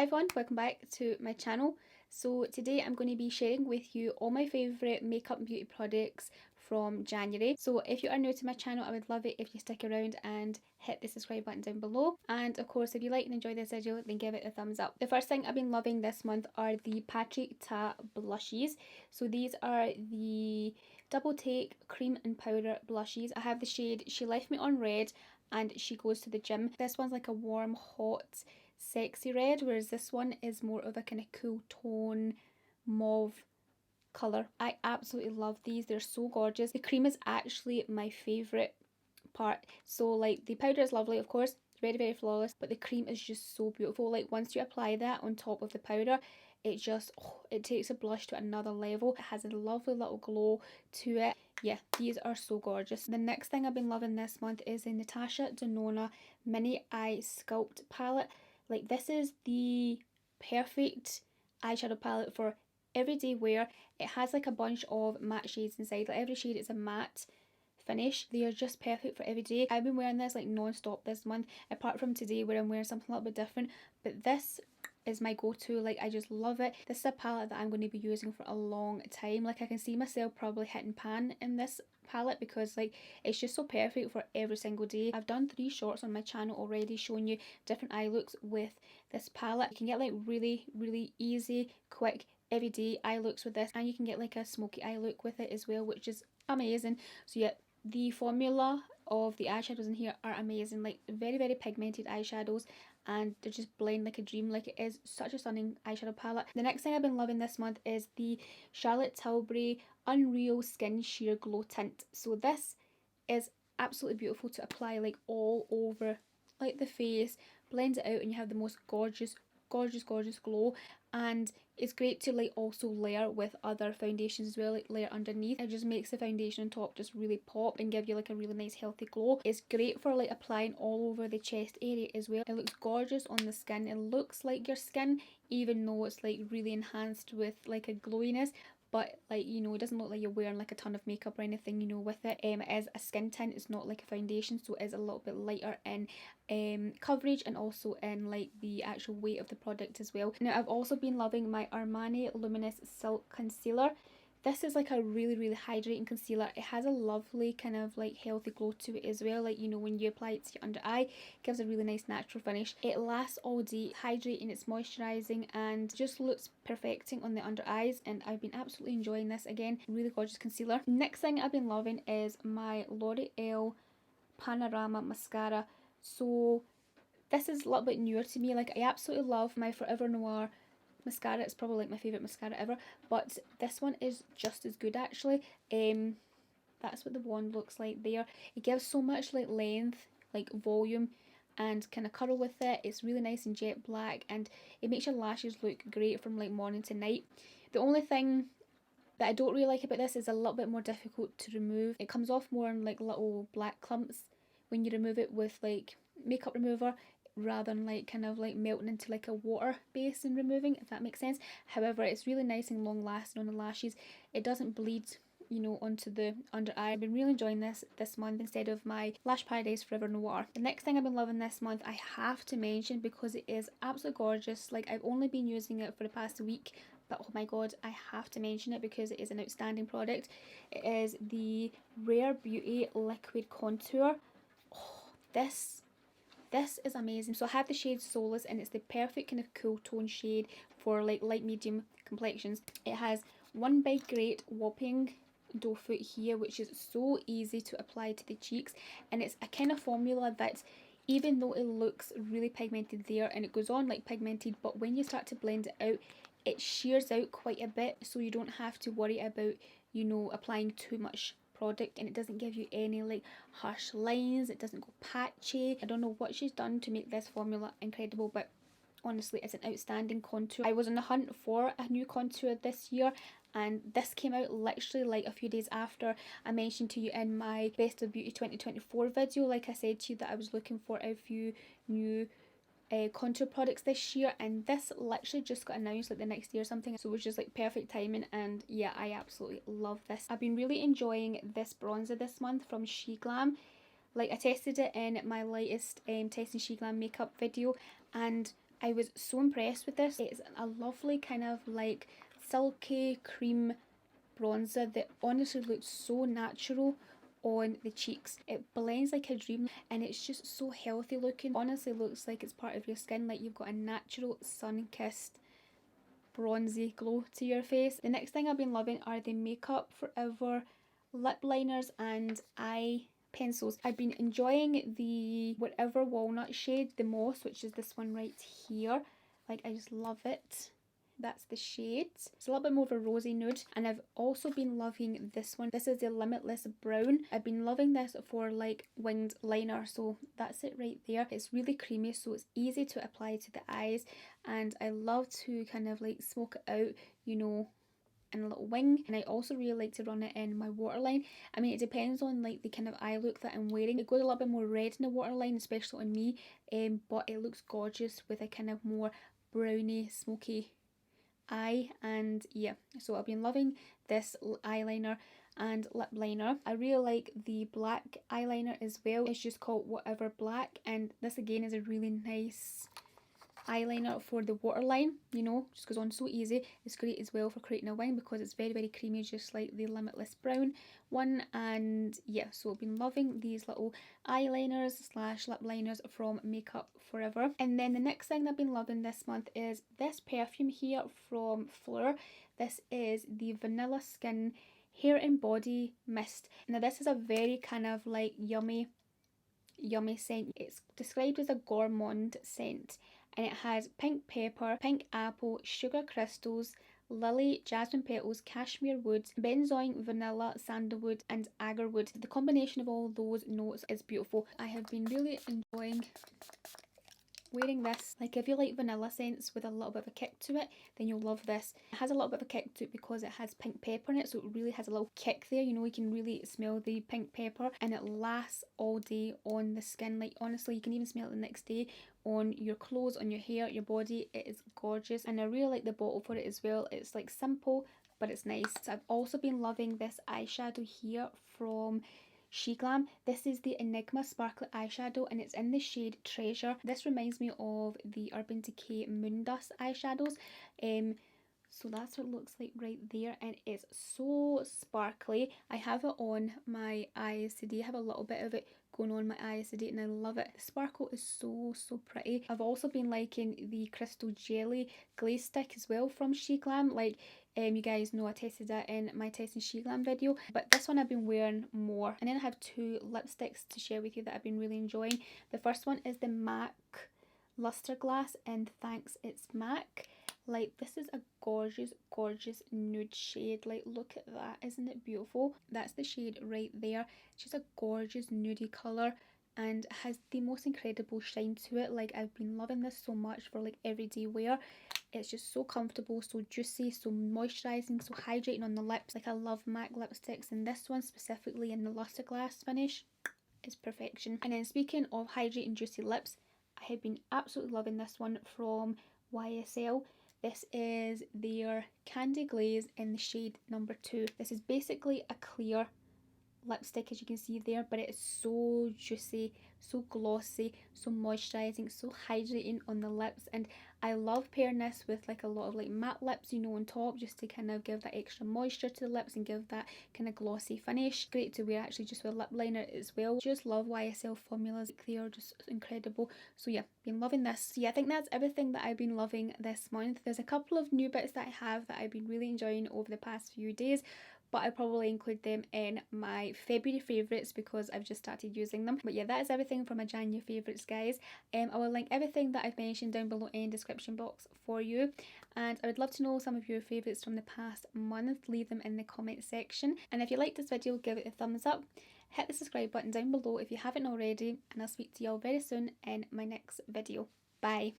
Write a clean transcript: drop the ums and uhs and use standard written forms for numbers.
Hi everyone, welcome back to my channel. So today I'm going to be sharing with you all my favourite makeup and beauty products from January. So if you are new to my channel, I would love it if you stick around and hit the subscribe button down below. And of course, if you like and enjoy this video, then give it a thumbs up. The first thing I've been loving this month are the Patrick Ta blushes. So these are the double take cream and powder blushes. I have the shade She Left Me on Red and She Goes to the Gym. This one's like a warm, hot, sexy red, whereas this one is more of a kind of cool tone mauve colour. I absolutely love these. They're so gorgeous. The cream is actually my favourite part. So like the powder is lovely, of course, very flawless, but the cream is just so beautiful. Like once you apply that on top of the powder, it just it takes a blush to another level. It has a lovely little glow to it. Yeah, these are so gorgeous. The next thing I've been loving this month is the Natasha Denona Mini Eye Sculpt palette. Like this is the perfect eyeshadow palette for everyday wear. It has like a bunch of matte shades inside. Like every shade is a matte finish. They are just perfect for every day. I've been wearing this like non-stop this month, apart from today where I'm wearing something a little bit different, but this is my go-to. Like I just love it. This is a palette that I'm going to be using for a long time. Like I can see myself probably hitting pan in this palette because like it's just so perfect for every single day. I've done 3 shorts on my channel already showing you different eye looks with this palette. You can get like really easy, quick, everyday eye looks with this, and you can get like a smoky eye look with it as well, which is amazing. So yeah, the formula of the eyeshadows in here are amazing. Like very pigmented eyeshadows, and they just blend like a dream. Like it is such a stunning eyeshadow palette. The next thing I've been loving this month is the Charlotte Tilbury Unreal Skin Sheer Glow Tint. So this is absolutely beautiful to apply like all over like the face, blends it out, and you have the most gorgeous glow. And it's great to like also layer with other foundations as well, like layer underneath. It just makes the foundation on top just really pop and give you like a really nice healthy glow. It's great for like applying all over the chest area as well. It looks gorgeous on the skin. It looks like your skin, even though it's like really enhanced with like a glowiness. But like, you know, it doesn't look like you're wearing like a ton of makeup or anything, you know, with it. It is a skin tint, it's not like a foundation, so it is a little bit lighter in coverage and also in like the actual weight of the product as well. Now I've also been loving my Armani Luminous Silk Concealer. This is like a really hydrating concealer. It has a lovely kind of like healthy glow to it as well. Like, you know, when you apply it to your under eye, it gives a really nice natural finish. It lasts all day, hydrating, it's moisturising, and just looks perfecting on the under eyes. And I've been absolutely enjoying this. Again, really gorgeous concealer. Next thing I've been loving is my L'Oreal Panorama Mascara. So this is a little bit newer to me. Like I absolutely love my Forever Noir mascara. It's probably like my favourite mascara ever, but this one is just as good actually. That's what the wand looks like there. It gives so much like length, like volume and kind of curl with it. It's really nice and jet black, and it makes your lashes look great from like morning to night. The only thing that I don't really like about this is a little bit more difficult to remove. It comes off more in like little black clumps when you remove it with like makeup remover, rather than like kind of like melting into like a water base and removing, if that makes sense. However, it's really nice and long lasting on the lashes. It doesn't bleed, you know, onto the under eye. I've been really enjoying this month instead of my Lash Paradise Forever Noir. The next thing I've been loving this month, I have to mention because it is absolutely gorgeous. Like I've only been using it for the past week, but oh my god, I have to mention it because it is an outstanding product. It is the Rare Beauty Liquid Contour. Oh, this is amazing. So I have the shade Solace, and it's the perfect kind of cool tone shade for like light medium complexions. It has one big great whopping doe foot here, which is so easy to apply to the cheeks, and it's a kind of formula that, even though it looks really pigmented there and it goes on like pigmented, but when you start to blend it out, it shears out quite a bit, so you don't have to worry about, you know, applying too much product, and it doesn't give you any like harsh lines. It doesn't go patchy. I don't know what she's done to make this formula incredible, but honestly it's an outstanding contour. I was on the hunt for a new contour this year, and this came out literally like a few days after I mentioned to you in my Best of Beauty 2024 video. Like I said to you that I was looking for a few new contour products this year, and this literally just got announced like the next year or something, so it was just like perfect timing. And yeah, I absolutely love this. I've been really enjoying this bronzer this month from Sheglam. Like I tested it in my latest testing Sheglam makeup video, and I was so impressed with this. It's a lovely kind of like silky cream bronzer that honestly looks so natural on the cheeks. It blends like a dream and it's just so healthy looking. Honestly looks like it's part of your skin, like you've got a natural sun-kissed bronzy glow to your face. The next thing I've been loving are the Makeup Forever lip liners and eye pencils. I've been enjoying the Whatever Walnut shade the most, which is this one right here. Like, I just love it. That's the shade. It's a little bit more of a rosy nude. And I've also been loving this one. This is the Limitless Brown. I've been loving this for like winged liner. So that's it right there. It's really creamy, so it's easy to apply to the eyes. And I love to kind of like smoke it out, you know, in a little wing. And I also really like to run it in my waterline. I mean, it depends on like the kind of eye look that I'm wearing. It goes a little bit more red in the waterline, especially on me. But it looks gorgeous with a kind of more browny, smoky eye. And yeah, so I've been loving this eyeliner and lip liner. I really like the black eyeliner as well. It's just called Whatever Black, and this again is a really nice eyeliner for the waterline, you know, just goes on so easy. It's great as well for creating a wing because it's very, very creamy, just like the Limitless Brown one. And yeah, so I've been loving these little eyeliners slash lip liners from Makeup Forever. And then the next thing I've been loving this month is this perfume here from Fleur. This is the Vanilla Skin Hair and Body Mist. Now this is a very kind of like yummy scent. It's described as a gourmand scent, and it has pink pepper, pink apple, sugar crystals, lily, jasmine petals, cashmere wood, benzoin, vanilla, sandalwood and agarwood. The combination of all those notes is beautiful. I have been really enjoying wearing this. Like, if you like vanilla scents with a little bit of a kick to it, then you'll love this. It has a little bit of a kick to it because it has pink pepper in it, so it really has a little kick there, you know, you can really smell the pink pepper, and it lasts all day on the skin. Like, honestly, you can even smell it the next day on your clothes, on your hair, your body. It is gorgeous, and I really like the bottle for it as well. It's like simple, but it's nice. So I've also been loving this eyeshadow here from Sheglam. This is the Enigma Sparkly Eyeshadow and it's in the shade Treasure. This reminds me of the Urban Decay Moondust eyeshadows. So that's what it looks like right there, and it's so sparkly. I have it on my eyes today. I have a little bit of it going on my eyes today and I love it. The sparkle is so pretty. I've also been liking the Crystal Jelly Glaze Stick as well from Sheglam. Like, you guys know I tested that in my testing Sheglam video, but this one I've been wearing more. And then I have two lipsticks to share with you that I've been really enjoying. The first one is the MAC Luster Glass and Thanks It's MAC. Like, this is a gorgeous nude shade. Like, look at that, isn't it beautiful? That's the shade right there. It's just a gorgeous nudie colour and has the most incredible shine to it. Like, I've been loving this so much for like everyday wear. It's just so comfortable, so juicy, so moisturising, so hydrating on the lips. Like, I love MAC lipsticks, and this one specifically in the Luster Glass finish is perfection. And then speaking of hydrating juicy lips, I have been absolutely loving this one from YSL. This is their Candy Glaze in the shade number 2. This is basically a clear lipstick, as you can see there, but it is so juicy, so glossy, so moisturising, so hydrating on the lips. And I love pairing this with like a lot of like matte lips, you know, on top, just to kind of give that extra moisture to the lips and give that kind of glossy finish. Great to wear actually just with a lip liner as well. Just love YSL formulas, they are just incredible. So yeah, been loving this. So yeah, I think that's everything that I've been loving this month. There's a couple of new bits that I have that I've been really enjoying over the past few days, but I'll probably include them in my February favourites because I've just started using them. But yeah, that is everything from my January favourites, guys. I will link everything that I've mentioned down below in the description box for you. And I would love to know some of your favourites from the past month. Leave them in the comment section. And if you liked this video, give it a thumbs up. Hit the subscribe button down below if you haven't already. And I'll speak to you all very soon in my next video. Bye.